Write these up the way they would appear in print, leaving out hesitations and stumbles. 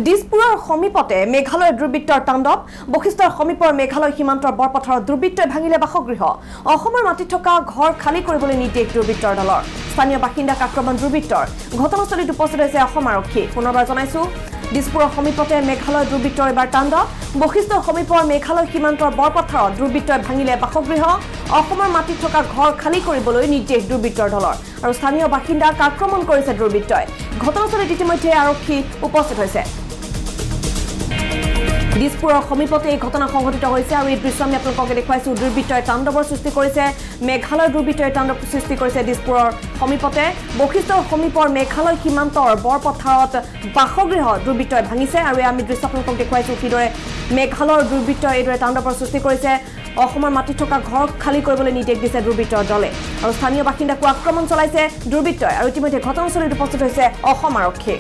দিছপুৰৰ সমীপতে মেঘালয় দুৰ্বৃত্তৰ তাণ্ডৱ বশিষ্ঠৰ সমীপৰ মেঘালয় সীমান্তৰ বৰপথাৰত দুৰ্বৃত্তই ভাঙিলে বাসগৃহ অসমৰ মাটিত থকা ঘৰ খালী কৰিবলৈ নিৰ্দেশ দুৰ্বৃত্তৰ দলৰ স্থানীয় বাসিন্দাক আক্ৰমণ দুৰ্বৃত্তৰ ঘটনাস্থলীত উপস্থিত হৈছে অসম আৰক্ষী পুনৰবাৰ জনাইছো দিছপুৰৰ সমীপতে মেঘালয় দুৰ্বৃত্তৰ এবাৰ তাণ্ডৱ বশিষ্ঠৰ সমীপৰ মেঘালয় সীমান্তৰ বৰপথাৰত দুৰ্বৃত্তই ভাঙিলে বাসগৃহ অসমৰ মাটিত থকা ঘৰ খালী কৰিবলৈ নিৰ্দেশ দুৰ্বৃত্তৰ দলৰ আৰু স্থানীয় বাসিন্দাক আক্ৰমণ কৰিছে দুৰ্বৃত্তই ঘটনাস্থলীত ইতিমধ্যে আৰক্ষী উপস্থিত হৈছে দিছপুৰৰ সমীপতে এই ঘটনা সংঘটিত হৈছে আৰু এই দৃশ্য আমি আপোনালোকক দেখুৱাইছো দুৰ্বৃত্তই তাণ্ডৱৰ সৃষ্টি কৰিছে মেঘালয় দুৰ্বৃত্তই তাণ্ডৱ সৃষ্টি কৰিছে দিছপুৰৰ সমীপতে বশিষ্ঠৰ সমীপৰ মেঘালয় সীমান্তৰ বৰপথাৰত বাসগৃহ দুৰ্বৃত্তই ভাঙিছে আৰু আমি দৃশ্য আপোনালোকক দেখুৱাইছো কিদৰে মেঘালয়ৰ দুৰ্বৃত্তই এইদৰে তাণ্ডৱৰ সৃষ্টি কৰিছে অসমৰ মাটিত থকা ঘৰ খালী কৰিবলৈ নিৰ্দেশ দিছে দুৰ্বৃত্তৰ দলে আৰু স্থানীয় বাসিন্দাকো আক্ৰমণ চলাইছে দুৰ্বৃত্তই আৰু ইতিমধ্যে ঘটনাস্থলীত উপস্থিত হৈছে অসম আৰক্ষী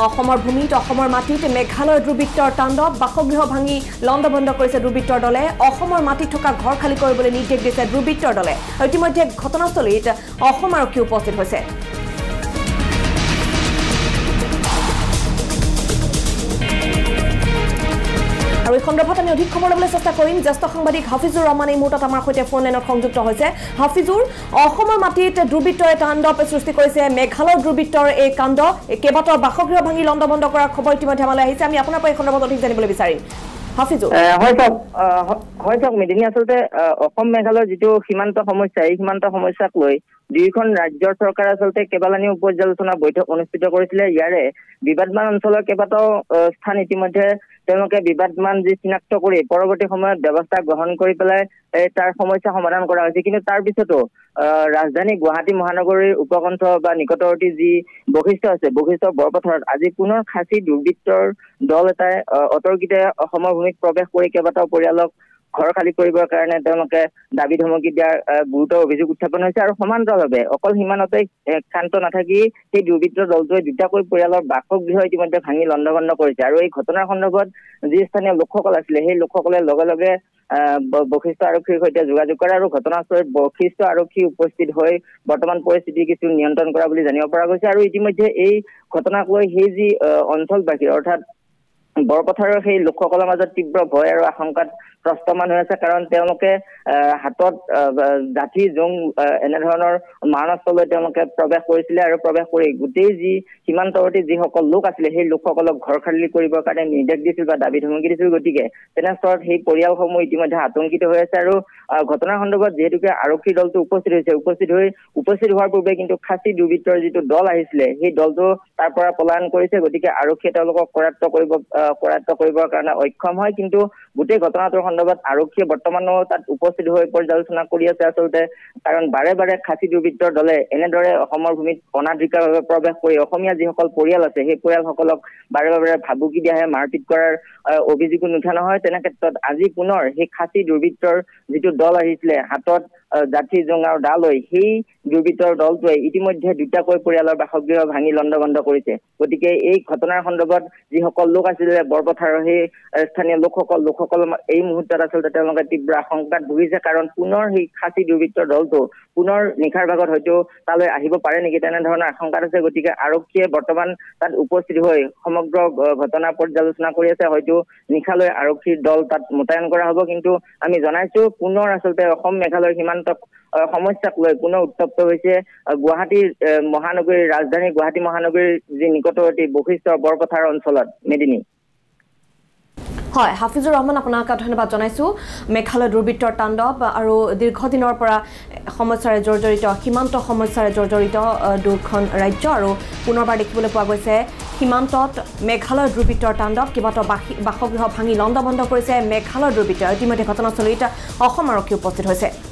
অসমৰ ভূমিত অসমৰ মাটিত মেঘালয় দুৰ্বৃত্তৰ তাণ্ডৱ বাসগৃহ ভাঙি লণ্ডভণ্ড কৰিছে দুৰ্বৃত্তৰ দলে অসমৰ মাটিত থকা ঘৰ খালী কৰিবলৈ নিৰ্দেশ দিছে দুৰ্বৃত্তৰ দলে আৰু ইতিমধ্যে ঘটনাস্থলীত অসম আৰক্ষী উপস্থিত হৈছে আৰু এই সন্দৰ্ভত আমি অধিক খবৰ ল'বলৈ চেষ্টা কৰিম জ্যেষ্ঠ সাংবাদিক হাফিজুৰ ৰহমান এই মুহূৰ্তত আমাৰ সৈতে ফোন লাইনত সংযুক্ত হৈছে হাফিজুৰ অসমৰ মাটিত দুৰ্বৃত্তই তাণ্ডৱ সৃষ্টি কৰিছে মেঘালয় দুৰ্বৃত্তৰ এই কাণ্ড কেইবাটাও বাসগৃহ ভাঙি লণ্ডভণ্ড কৰাৰ খবৰ ইতিমধ্যে আমালৈ আহিছে আমি আপোনাৰ পৰা এই সন্দৰ্ভত অধিক জানিবলৈ বিচাৰিম হাফিজুৰ হয় চাওক মেদিনী আচলতে অসম মেঘালয়ৰ যিটো সীমান্ত সমস্যা এই সীমান্ত সমস্যাক লৈ দুয়োখন ৰাজ্যৰ চৰকাৰে আচলতে কেইবালানিও পৰ্যালোচনা বৈঠক অনুষ্ঠিত কৰিছিলে ইয়াৰে বিবাদমান অঞ্চলৰ কেইবাটাও স্থান ইতিমধ্যে তেওঁলোকে বিবাদমান যি চিনাক্ত কৰি পৰৱৰ্তী সময়ত ব্যৱস্থা গ্ৰহণ কৰি পেলাই তাৰ সমস্যা সমাধান কৰা হৈছে কিন্তু তাৰ পিছতো ৰাজধানী গুৱাহাটী মহানগৰীৰ উপকণ্ঠ বা নিকটৱৰ্তী যি বশিষ্ঠ আছে বশিষ্ঠৰ বৰপথাৰত আজি পুনৰ খাচী দুৰ্বৃত্তৰ দল এটাই অতৰ্কিতে অসমৰ ভূমিত প্ৰৱেশ কৰি কেইবাটাও পৰিয়ালক ঘৰ খালী কৰিবৰ কাৰণে তেওঁলোকে দাবী ধমকি দিয়াৰ গুৰুতৰ অভিযোগ উত্থাপন হৈছে আৰু সমান্তৰালভাৱে অকল সীমানতে ক্ষান্ত নাথাকি সেই দুৰ্বৃত্তৰ দলটোৱে দুটাকৈ পৰিয়ালৰ বাসগৃহ ইতিমধ্যে ভাঙি লণ্ডভণ্ড কৰিছে আৰু এই ঘটনাৰ সন্দৰ্ভত যি স্থানীয় লোকসকল আছিলে সেই লোকসকলে লগে লগে বশিষ্ঠ আৰক্ষীৰ সৈতে যোগাযোগ কৰে আৰু ঘটনাস্থলীত বশিষ্ঠ আৰক্ষী উপস্থিত হৈ বৰ্তমান পৰিস্থিতি কিছু নিয়ন্ত্ৰণ কৰা বুলি জানিব পৰা গৈছে আৰু ইতিমধ্যে এই ঘটনাক লৈ সেই যি অঞ্চলবাসী অৰ্থাৎ বৰপথাৰৰ সেই লোকসকলৰ মাজত তীব্ৰ ভয় আৰু আশংকাত প্ৰস্তমান হৈ আছে কাৰণ তেওঁলোকে হাতত জাঠি জোং এনেধৰণৰ মাৰণাস্ত্ৰ লৈ তেওঁলোকে প্ৰৱেশ কৰিছিলে আৰু প্ৰৱেশ কৰি গোটেই যি সীমান্তৱৰ্তী যিসকল লোক আছিলে সেই লোকসকলক ঘৰ খালী কৰিবৰ কাৰণে নিৰ্দেশ দিছিল বা দাবী ধমকি দিছিল গতিকে তেনেস্থলত সেই পৰিয়ালসমূহ ইতিমধ্যে আতংকিত হৈ আছে আৰু ঘটনাৰ সন্দৰ্ভত যিহেতুকে আৰক্ষী দলটো উপস্থিত হোৱাৰ পূৰ্বে কিন্তু খাচী দুৰ্বৃত্তৰ যিটো দল আহিছিলে সেই দলটো তাৰ পৰা পলায়ন কৰিছে গতিকে আৰক্ষীয়ে তেওঁলোকক কৰায়ত্ব কৰিবৰ কাৰণে অক্ষম হয় কিন্তু গোটেই ঘটনাটোৰ সন্দৰ্ভত আৰক্ষীয়ে বৰ্তমানো তাত উপস্থিত হৈ পৰ্যালোচনা কৰি আছে আচলতে কাৰণ বাৰে বাৰে খাচী দুৰ্বৃত্তৰ দলে এনেদৰে অসমৰ ভূমিত অনাধিকাৰভাৱে প্ৰৱেশ কৰি অসমীয়া যিসকল পৰিয়াল আছে সেই পৰিয়ালসকলক বাৰে বাৰে ভাবুকি দিয়াহে মাৰপিট কৰাৰ অভিযোগো নুঠা নহয় তেনে ক্ষেত্ৰত আজি পুনৰ সেই খাচী দুৰ্বৃত্তৰ যিটো দল আহিছিলে হাতত জাঠি জোং আৰু দা লৈ সেই দুৰ্বৃত্তৰ দলটোৱে ইতিমধ্যে দুটাকৈ পৰিয়ালৰ বাসগৃহ ভাঙি লণ্ডভণ্ড কৰিছে গতিকে এই ঘটনাৰ সন্দৰ্ভত যিসকল লোক আছিলে বৰপথাৰৰ সেই স্থানীয় লোকসকল এই মুহূৰ্তত আচলতে তেওঁলোকে তীব্ৰ আশংকাত ভুগিছে কাৰণ পুনৰ সেই খাচী দুৰ্বৃত্তৰ দলটো পুনৰ নিশাৰ ভাগত হয়তো তালৈ আহিব পাৰে নেকি তেনেধৰণৰ আশংকাত আছে গতিকে আৰক্ষীয়ে বৰ্তমান তাত উপস্থিত হৈ সমগ্ৰ ঘটনা পৰ্যালোচনা কৰি আছে হয়তো নিশালৈ আৰক্ষীৰ দল তাত মোতায়েন কৰা হ'ব কিন্তু আমি জনাইছো পুনৰ আচলতে অসম মেঘালয়ৰ সীমান্ত সমস্যাক লৈ পুনৰ উত্তপ্ত হৈছে গুৱাহাটীৰ মহানগৰীৰ ৰাজধানী গুৱাহাটী মহানগৰীৰ যি নিকটৱৰ্তী বশিষ্ঠ বৰপথাৰ অঞ্চলত মেদিনী হয় হাফিজুৰ ৰহমান আপোনাক ধন্যবাদ জনাইছো মেঘালয় দুৰ্বৃত্তৰ তাণ্ডৱ আৰু দীৰ্ঘদিনৰ পৰা সমস্যাৰে জৰ্জৰিত সীমান্ত সমস্যাৰে জৰ্জৰিত দুখন ৰাজ্য আৰু পুনৰবাৰ দেখিবলৈ পোৱা গৈছে সীমান্তত মেঘালয় দুৰ্বৃত্তৰ তাণ্ডৱ কেইবাটাও বাসগৃহ ভাঙি লণ্ডভণ্ড কৰিছে মেঘালয় দুৰ্বৃত্তই ইতিমধ্যে ঘটনাস্থলীত অসম আৰক্ষী উপস্থিত হৈছে